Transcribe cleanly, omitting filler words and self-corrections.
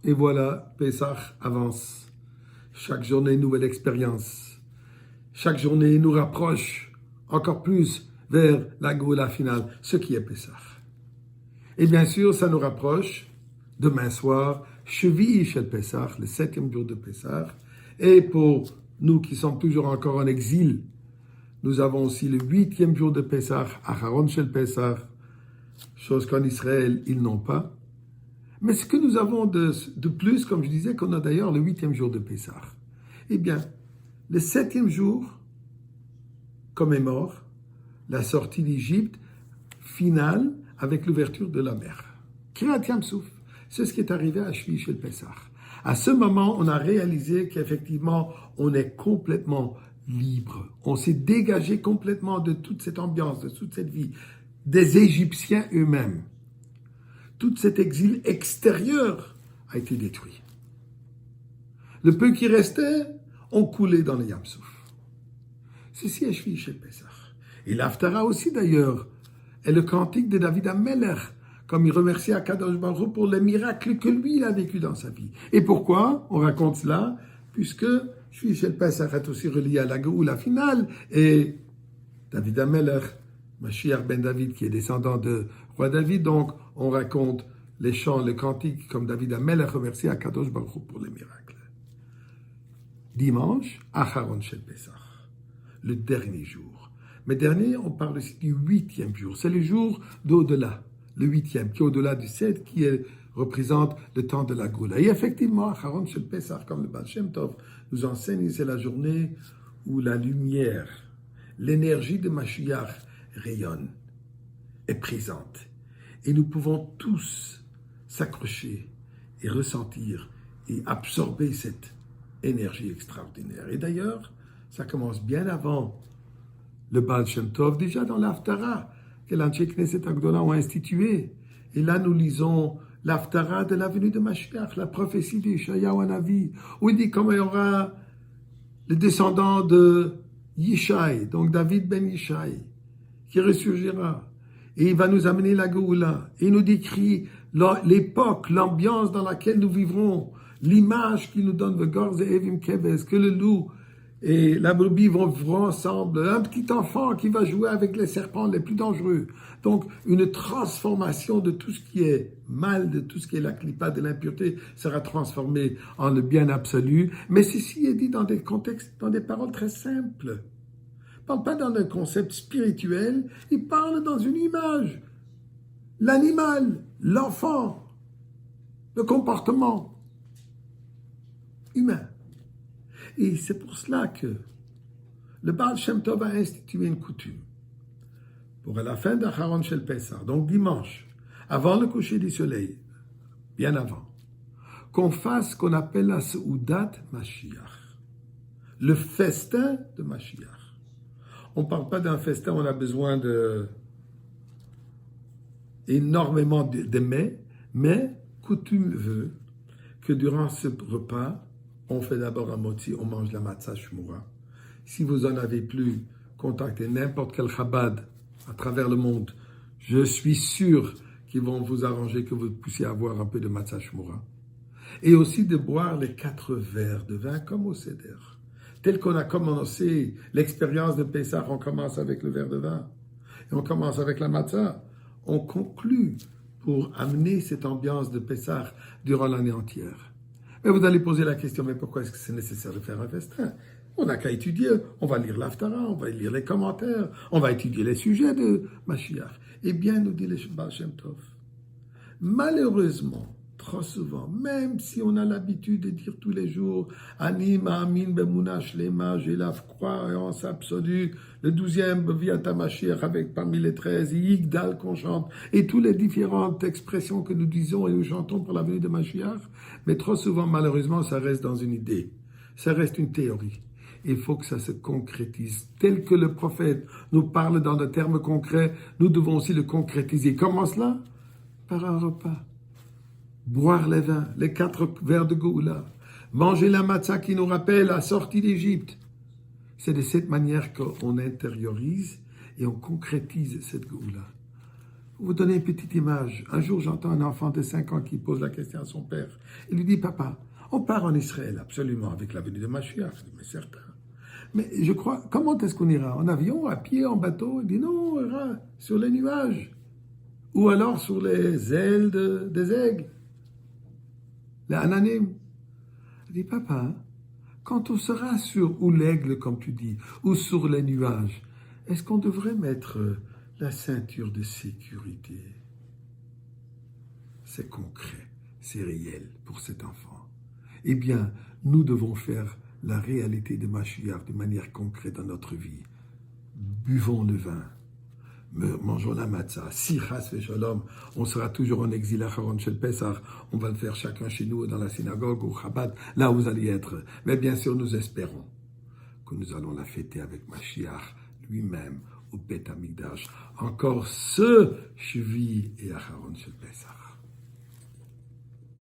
Et voilà, Pessah avance. Chaque journée, nouvelle expérience. Chaque journée nous rapproche encore plus vers la Géoula finale, ce qui est Pessah. Et bien sûr, ça nous rapproche demain soir, Shvi'i Shel Pessah, le 7e jour de Pessah. Et pour nous qui sommes toujours encore en exil, nous avons aussi le 8e jour de Pessah, Acharon Shel Pessah, chose qu'en Israël, ils n'ont pas. Mais ce que nous avons de plus, comme je disais, qu'on a d'ailleurs le 8e jour de Pessah, eh bien, le 7e jour commémore la sortie d'Égypte finale avec l'ouverture de la mer. Kirat Yam-Souf, c'est ce qui est arrivé à Shvi'i Shel Pessah. À ce moment, on a réalisé qu'effectivement, on est complètement libre. On s'est dégagé complètement de toute cette ambiance, de toute cette vie, des Égyptiens eux-mêmes. Tout cet exil extérieur a été détruit. Le peu qui restait ont coulé dans le Yam-Souf. Ceci est Shvi'i Shel Pessah. Et l'Haftara aussi d'ailleurs est le cantique de David HaMelech, comme il remercie Akadosh Baruch Hu pour les miracles que lui il a vécu dans sa vie. Et pourquoi on raconte cela? Puisque Shvi'i Shel Pessah est aussi relié à la Géoula finale, et David HaMelech, Mashiach ben David, qui est descendant de roi David, donc on raconte les chants, les cantiques, comme David HaMelech remercie Akadosh Baruch Hu pour les miracles. Dimanche, Acharon Shel Pessah, le dernier jour. Mais dernier, on parle aussi du 8e jour. C'est le jour d'au-delà, le 8e, qui est au-delà du 7, représente le temps de la Géoula. Et effectivement, Acharon Shel Pessah, comme le Baal Shem Tov nous enseigne, c'est la journée où la lumière, l'énergie de Mashiach rayonne, est présente. Et nous pouvons tous s'accrocher et ressentir et absorber cette énergie extraordinaire. Et d'ailleurs, ça commence bien avant le Baal Shem Tov, déjà dans l'Haftara, que l'Anshe Knesset Agdola ont institué. Et là, nous lisons l'Haftara de la venue de Mashiach, la prophétie d'Ishayahu Hanavi, où il dit comment il y aura le descendant de Yishai, donc David ben Yishai, qui ressurgira. Et il va nous amener la Géoula. Et il nous décrit l'époque, l'ambiance dans laquelle nous vivrons, l'image qu'il nous donne, que le loup et la brebis vont vivre ensemble, un petit enfant qui va jouer avec les serpents les plus dangereux. Donc, une transformation de tout ce qui est mal, de tout ce qui est la clipa, de l'impureté, sera transformé en le bien absolu. Mais ceci est dit dans des contextes, dans des paroles très simples. Il ne parle pas dans un concept spirituel, il parle dans une image. L'animal, l'enfant, le comportement humain. Et c'est pour cela que le Baal Shem Tov a institué une coutume. Pour à la fin d'Acharon Shel Pessah, donc dimanche, avant le coucher du soleil, bien avant, qu'on fasse ce qu'on appelle la Seudat Mashiach, le festin de Mashiach. On ne parle pas d'un festin où on a besoin énormément de mets, mais coutume veut que durant ce repas, on fait d'abord un moti, on mange la matzah shmura. Si vous en avez plus, contactez n'importe quel chabad à travers le monde. Je suis sûr qu'ils vont vous arranger que vous puissiez avoir un peu de matzah shmura. Et aussi de boire les 4 verres de vin comme au Seder. Tel qu'on a commencé l'expérience de Pessah, on commence avec le verre de vin. Et on commence avec la matzah. On conclut pour amener cette ambiance de Pessah durant l'année entière. Mais vous allez poser la question, mais pourquoi est-ce que c'est nécessaire de faire un festin? On n'a qu'à étudier, on va lire l'Haftara, on va lire les commentaires, on va étudier les sujets de Mashiach. Eh bien, nous dit le Baal Shem Tov, malheureusement, trop souvent, même si on a l'habitude de dire tous les jours Ani Ma'amin Bemuna Shlema, j'ai la croyance absolue, le 12e Viata Mashiach avec parmi les 13, Yigdal qu'on chante, et toutes les différentes expressions que nous disons et nous chantons pour la venue de Mashiach, mais trop souvent, malheureusement, ça reste dans une idée, ça reste une théorie. Il faut que ça se concrétise. Tel que le prophète nous parle dans des termes concrets, nous devons aussi le concrétiser. Comment cela? Par un repas. Boire les vins, les 4 verres de Géoula, manger la matzah qui nous rappelle la sortie d'Égypte. C'est de cette manière qu'on intériorise et on concrétise cette Géoula. Vous donnez une petite image. Un jour, j'entends un enfant de 5 ans qui pose la question à son père. Il lui dit, papa, on part en Israël, absolument, avec la venue de Mashiach. Je dis, mais certain. Mais je crois, comment est-ce qu'on ira? En avion, à pied, en bateau? Il dit, non, on ira sur les nuages. Ou alors sur les ailes des aigles. Les ananim. Il dit, papa, quand on sera sur, ou l'aigle, comme tu dis, ou sur les nuages, est-ce qu'on devrait mettre la ceinture de sécurité? C'est concret, c'est réel pour cet enfant. Eh bien, nous devons faire la réalité de Mashiach de manière concrète dans notre vie. Buvons le vin, mangeons la matzah. Si chas v'shalom, on sera toujours en exil à Haron Shel Pesach, on va le faire chacun chez nous, dans la synagogue, au Chabad, là où vous allez être. Mais bien sûr, nous espérons que nous allons la fêter avec Mashiach lui-même au Beth Amikdash. Encore ce Shvi et à Haron Shel Pesach.